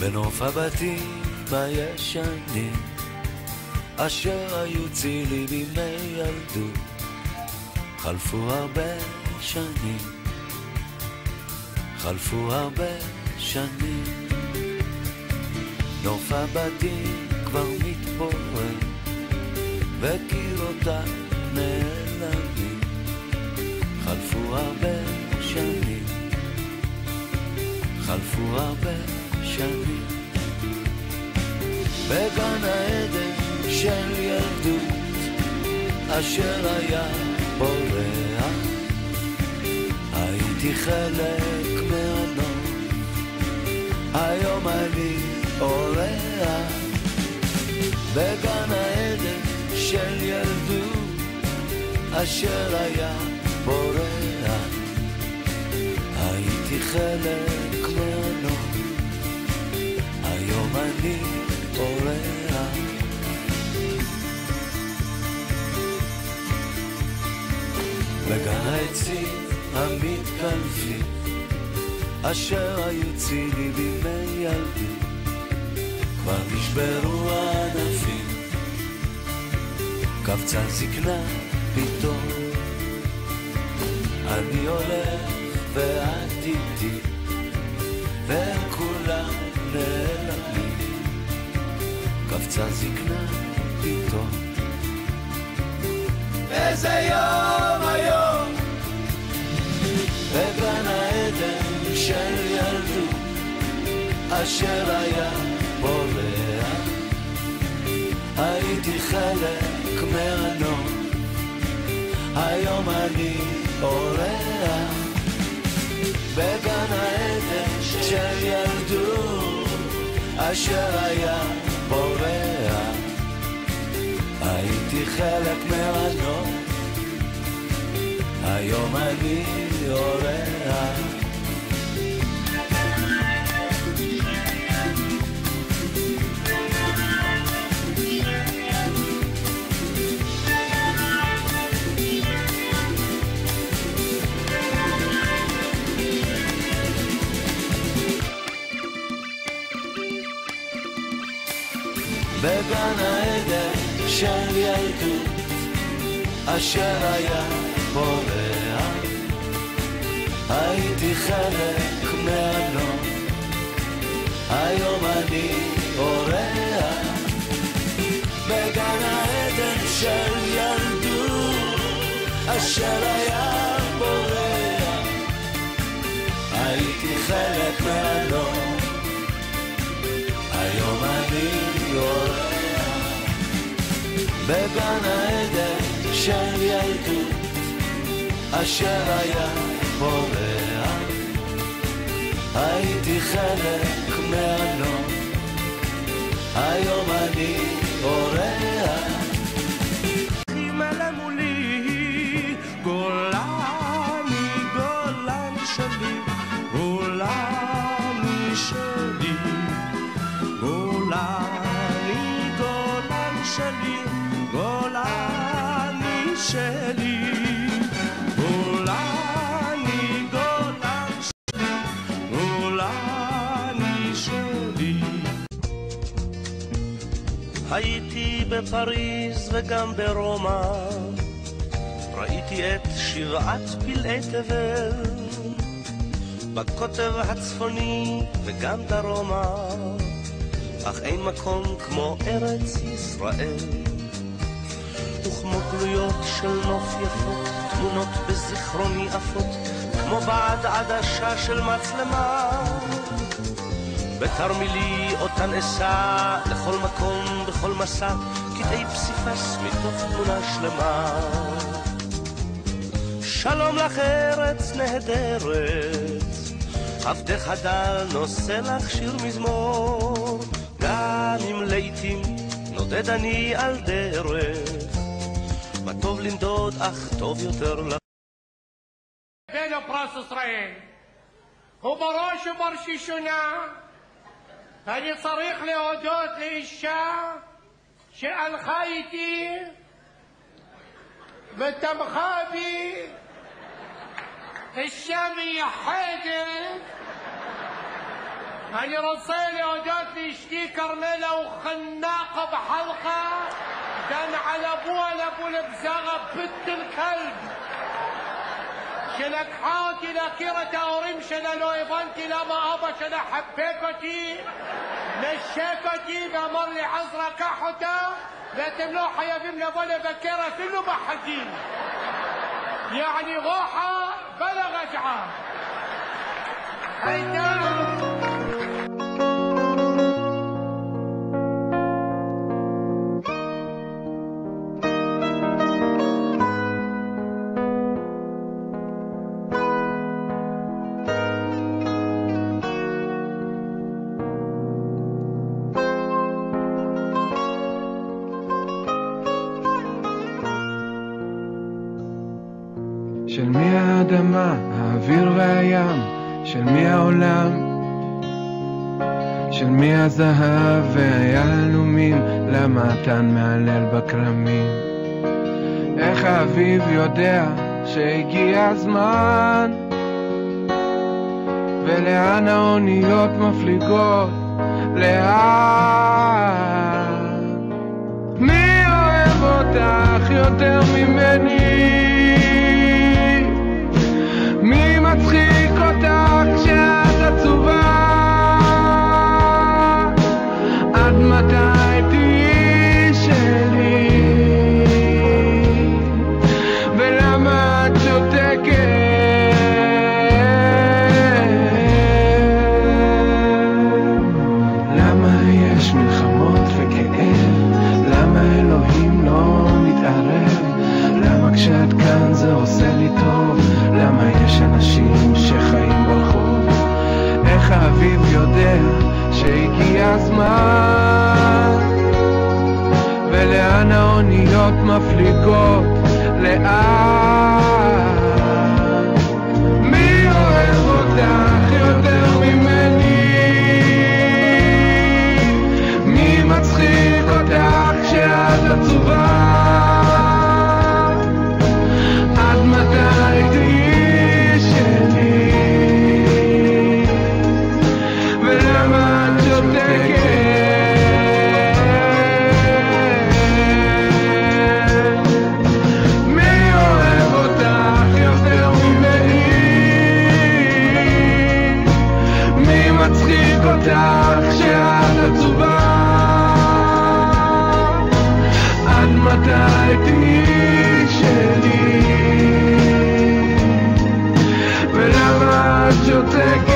בנוף הבתים הישנים אשר היו צילי בימי ילדות, חלפו הרבה שנים, חלפו הרבה שנים. נוף הבתים כבר מתפורר וקירותיו נעלמים, חלפו הרבה שנים, חלפו הרבה שנים. בגן העדן של ילדות אשר היה בורח, הייתי חלק מהנוף, היום אני אורח. בגן העדן של ילדות אשר היה בורח, הייתי חלק מהנוף, היום אני אורח. בגן העצים המתקלפים אשר היו צילי בימי ילדות, כבר נשברו הענפים, קבצה זקנה פתאום. אני הולך ואת איתי והם כולם נעלמים, קבצה זקנה פתאום. איזה יום היום בגן העדן של ילדות אשר היה בורח, הייתי חלק מהנוף, היום אני אורח. בגן העדן של ילדות אשר היה בורח, הייתי חלק מהנוף, היום אני אורח. בגן העדן של ילדות אשר היה בורח, הייתי חלק מהנוף, היום אני אורח. בגן העדן של ילדות אשר היה בורח, הייתי חלק מהנוף, היום אני אורח. בגן העדן של ילדות אשר היה בורח, הייתי חלק מהנוף, היום אני אורח. חימלה מולי גולני, גולן שלי, גולני שלי, גולני, גולן שלי, גולני שלי, גולני, גולן שלי, גולני שלי. הייתי בפריז וגם ברומא, ראיתי את שבעת פלאי תבל, בקוטב הצפוני וגם דרומה, אך אין מקום כמו ארץ ישראל. וכמו גלויות של נוף יפות, תמונות בזיכרוני עפות, כמו בעד עדשה של מצלמה, בתרמילי אותן אסע לכל מקום בכל מסע, קטעי פסיפס מתוך תמונה שלמה. שלום לך ארץ נהדרת, עבדך הדל נושא לך שיר מזמור, גם אם לעתים נודד אני על דרך, מה טוב לנדוד אך טוב יותר לך. בין הפרס ישראל ובראש ובראשונה אני צריך להודות לאישה שהלכה איתי ותמכה בי, אישה מייחדת אני רוצה להודות לאשתי כרמלה וחנאqa בחלqa كان على ابوها لابو البزاغة بنت الكلب שלקחה להכיר את ההורים שלה, לא הבנתי למה אבא שלה חבק אותי, נשק אותי ואמר לי עזרא קח אותה ואתם לא חייבים לבוא לבקר אפילו בחגים. يعني روحة بلا رجعة. של מי האדמה, האוויר והים, של מי העולם, של מי הזהב והיהלומים, למה התן מעלל בכרמים. איך האביב יודע שהגיע הזמן, ולאן האוניות מפליגות, לאן. מי אוהב אותך יותר ממני? מי מצחיק אותך כשאת עצובה? עד מתי תהיי שלי? ולמה את שותקת? למה יש מלחמות וכאב? למה אלוהים לא מתערב? למה כשאת כאן זה עושה לי טוב? למה יש אנשים שחיים ברחוב? איך האביב יודע שהגיע הזמן? ולאן האוניות מפליגות? לאן? מי אוהב אותך יותר ממני? מי מצחיק אותך כשאת עצובה? עד מתי תהיי שלי? ולמה את שותקת? מי אוהב אותך יותר ממני? מי מצחיק אותך כשאת עצובה? עד מתי תהיי שלי? ולמה את שותקת?